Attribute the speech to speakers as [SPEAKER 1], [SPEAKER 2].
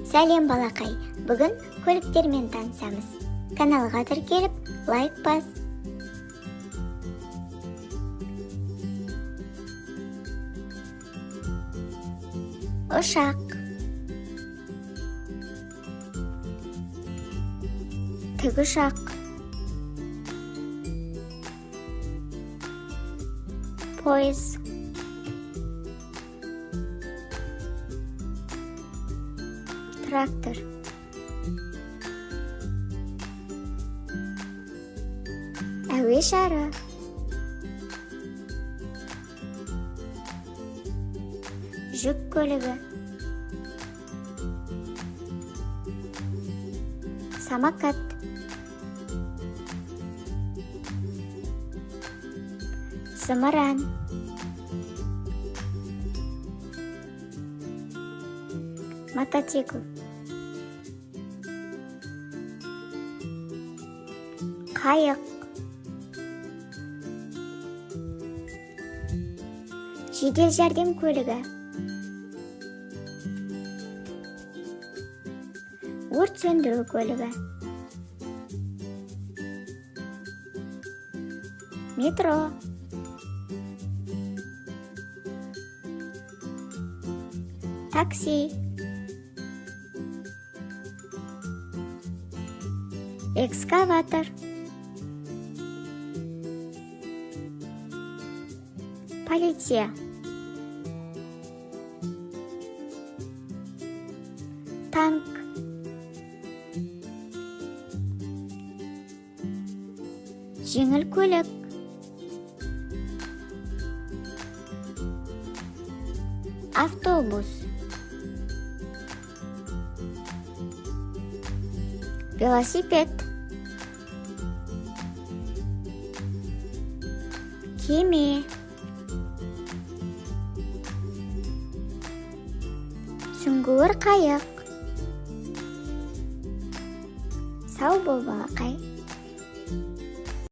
[SPEAKER 1] Сәлем балақай, бүгін көліктермен танысамыз. Каналға тіркеліп, лайк бас. Ұшақ, тікұшақ, пойыз, трактор, әуе шары, жүк көлігі, самокат, зымыран, мотоцикл, қайық, жедел жәрдем көлігі, өрт сөндіру көлігі, метро, такси, экскаватор, полиция, танк, жеңіл көлік, автобус, велосипед, кеме, сүңгуір қайық. Сау бол балақай.